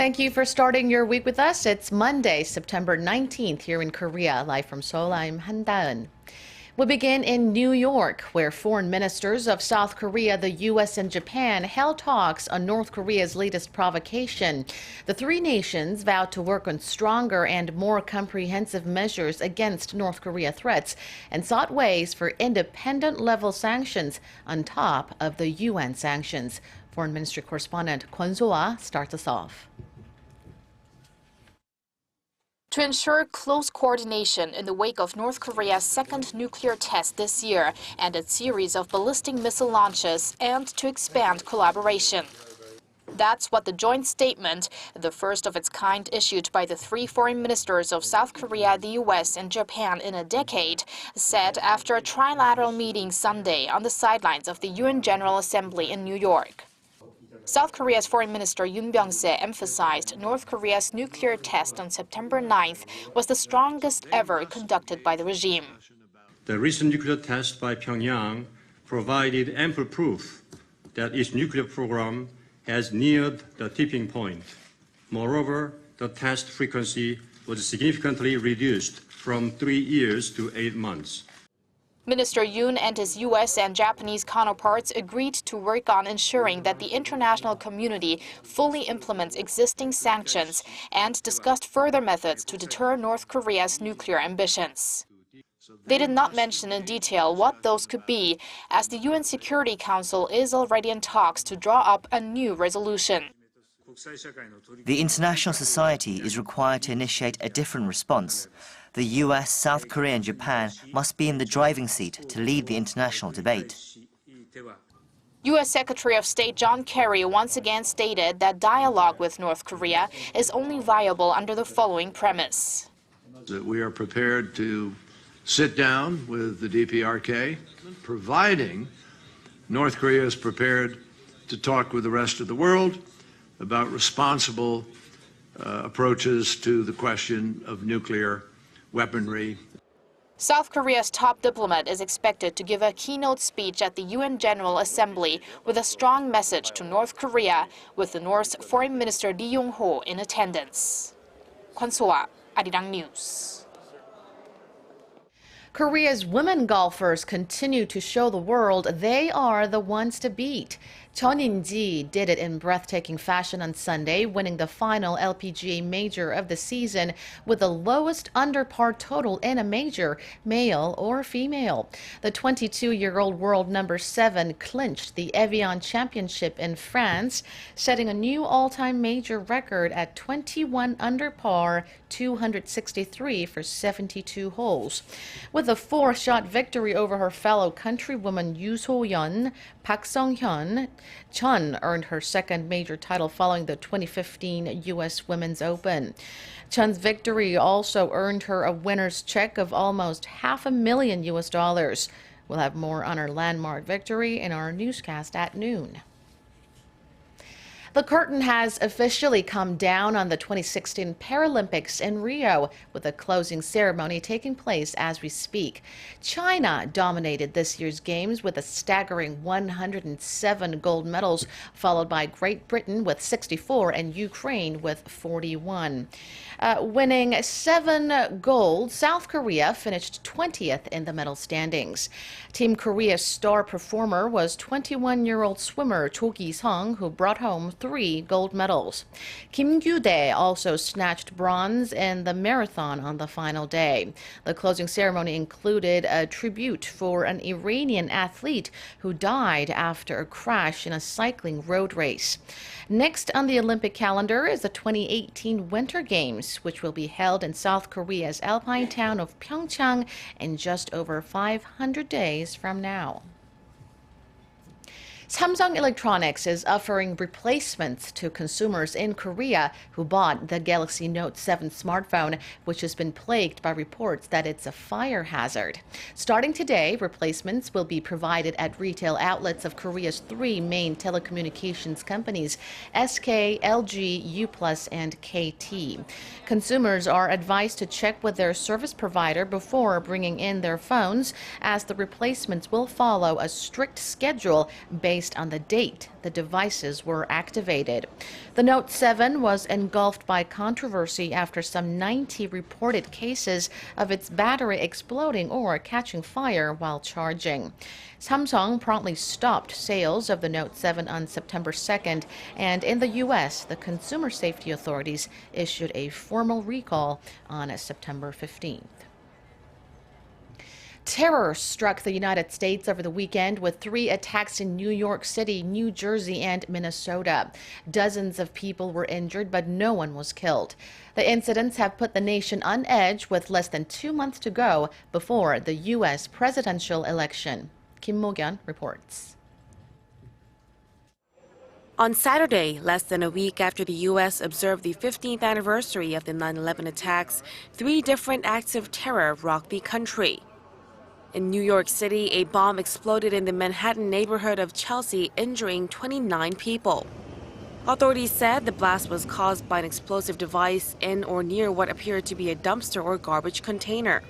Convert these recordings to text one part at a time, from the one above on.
Thank you for starting your week with us. It's Monday, September 19th here in Korea. Live from Seoul, I'm Han Da-eun. We begin in New York, where foreign ministers of South Korea, the U.S. and Japan held talks on North Korea's latest provocation. The three nations vowed to work on stronger and more comprehensive measures against North Korea threats and sought ways for independent-level sanctions on top of the UN sanctions. Foreign Ministry correspondent Kwon So-ah starts us off. To ensure close coordination in the wake of North Korea's second nuclear test this year and its series of ballistic missile launches, and to expand collaboration. That's what the joint statement, the first of its kind issued by the three foreign ministers of South Korea, the U.S. and Japan in a decade, said after a trilateral meeting Sunday on the sidelines of the UN General Assembly in New York. South Korea's Foreign Minister Yoon Byung-se emphasized North Korea's nuclear test on September 9th was the strongest ever conducted by the regime. The recent nuclear test by Pyongyang provided ample proof that its nuclear program has neared the tipping point. Moreover, the test frequency was significantly reduced from 3 years to 8 months. Minister Yoon and his U.S. and Japanese counterparts agreed to work on ensuring that the international community fully implements existing sanctions and discussed further methods to deter North Korea's nuclear ambitions. They did not mention in detail what those could be, as the UN Security Council is already in talks to draw up a new resolution. The international society is required to initiate a different response. The US, South Korea and Japan must be in the driving seat to lead the international debate. U.S. Secretary of State John Kerry once again stated that dialogue with North Korea is only viable under the following premise. That we are prepared to sit down with the DPRK, providing North Korea is prepared to talk with the rest of the world about responsible approaches to the question of nuclear weaponry. South Korea's top diplomat is expected to give a keynote speech at the UN General Assembly with a strong message to North Korea, with the North's Foreign Minister Lee Yong-ho in attendance. Kwon So-ah, ARIRANG News. Korea's women golfers continue to show the world they are the ones to beat. Chun In-gee did it in breathtaking fashion on Sunday, winning the final LPGA major of the season with the lowest under-par total in a major, male or female. The 22-year-old world number 7 clinched the Evian Championship in France, setting a new all-time major record at 21 under par, 263 for 72 holes. With a 4-shot victory over her fellow countrywoman Yoo So-yeon, Park Sung-hyun, Chun earned her second major title following the 2015 U.S. Women's Open. Chun's victory also earned her a winner's check of almost $500,000 US. We'll have more on her landmark victory in our newscast at noon. The curtain has officially come down on the 2016 Paralympics in Rio, with a closing ceremony taking place as we speak. China dominated this year's games with a staggering 107 gold medals, followed by Great Britain with 64 and Ukraine with 41. Winning 7 gold, South Korea finished 20th in the medal standings. Team Korea's star performer was 21-year-old swimmer Cho Ki-sung, who brought home 3 gold medals. Kim Gyu-dae also snatched bronze in the marathon on the final day. The closing ceremony included a tribute for an Iranian athlete who died after a crash in a cycling road race. Next on the Olympic calendar is the 2018 Winter Games, which will be held in South Korea's alpine town of Pyeongchang in just over 500 days from now. Samsung Electronics is offering replacements to consumers in Korea who bought the Galaxy Note 7 smartphone, which has been plagued by reports that it's a fire hazard. Starting today, replacements will be provided at retail outlets of Korea's 3 main telecommunications companies, SK, LG, U+, and KT. Consumers are advised to check with their service provider before bringing in their phones, as the replacements will follow a strict schedule based based on the date the devices were activated. The Note 7 was engulfed by controversy after some 90 reported cases of its battery exploding or catching fire while charging. Samsung promptly stopped sales of the Note 7 on September 2nd, and in the U.S., the consumer safety authorities issued a formal recall on September 15th. Terror struck the United States over the weekend with 3 attacks in New York City, New Jersey, and Minnesota. Dozens of people were injured, but no one was killed. The incidents have put the nation on edge with less than 2 months to go before the U.S. presidential election. Kim Mo-gyun reports. On Saturday, less than a week after the U.S. observed the 15th anniversary of the 9/11 attacks, 3 different acts of terror rocked the country. In New York City, a bomb exploded in the Manhattan neighborhood of Chelsea, injuring 29 people. Authorities said the blast was caused by an explosive device in or near what appeared to be a dumpster or garbage container.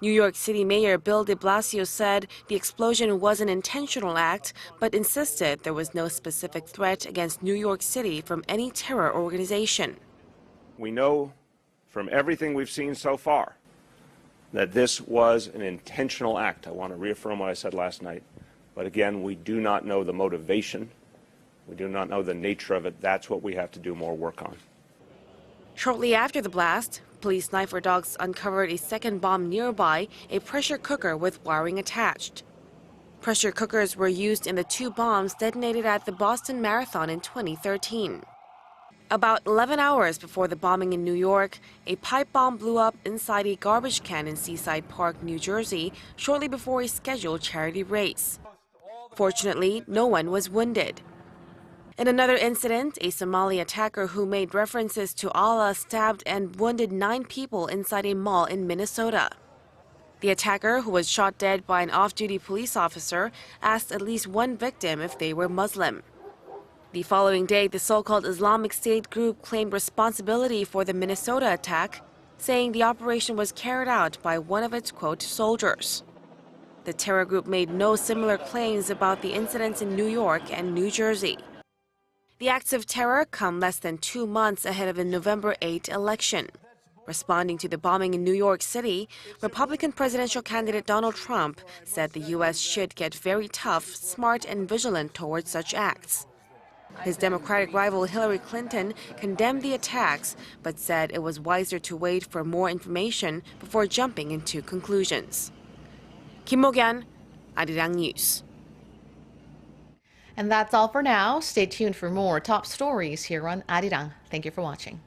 New York City Mayor Bill de Blasio said the explosion was an intentional act, but insisted there was no specific threat against New York City from any terror organization. We know from everything we've seen so far that this was an intentional act. I want to reaffirm what I said last night. But again, we do not know the motivation. We do not know the nature of it. That's what we have to do more work on. Shortly after the blast, police knife dogs uncovered a second bomb nearby, a pressure cooker with wiring attached. Pressure cookers were used in the 2 bombs detonated at the Boston Marathon in 2013. About 11 hours before the bombing in New York, a pipe bomb blew up inside a garbage can in Seaside Park, New Jersey, shortly before a scheduled charity race. Fortunately, no one was wounded. In another incident, a Somali attacker who made references to Allah stabbed and wounded 9 people inside a mall in Minnesota. The attacker, who was shot dead by an off-duty police officer, asked at least one victim if they were Muslim. The following day, the so-called Islamic State group claimed responsibility for the Minnesota attack, saying the operation was carried out by one of its, quote, soldiers. The terror group made no similar claims about the incidents in New York and New Jersey. The acts of terror come less than 2 months ahead of the November 8 election. Responding to the bombing in New York City, Republican presidential candidate Donald Trump said the U.S. should get very tough, smart, and vigilant towards such acts. His Democratic rival Hillary Clinton condemned the attacks, but said it was wiser to wait for more information before jumping into conclusions. Kim Mo-gyun, ARIRANG News. And that's all for now. Stay tuned for more top stories here on ARIRANG. Thank you for watching.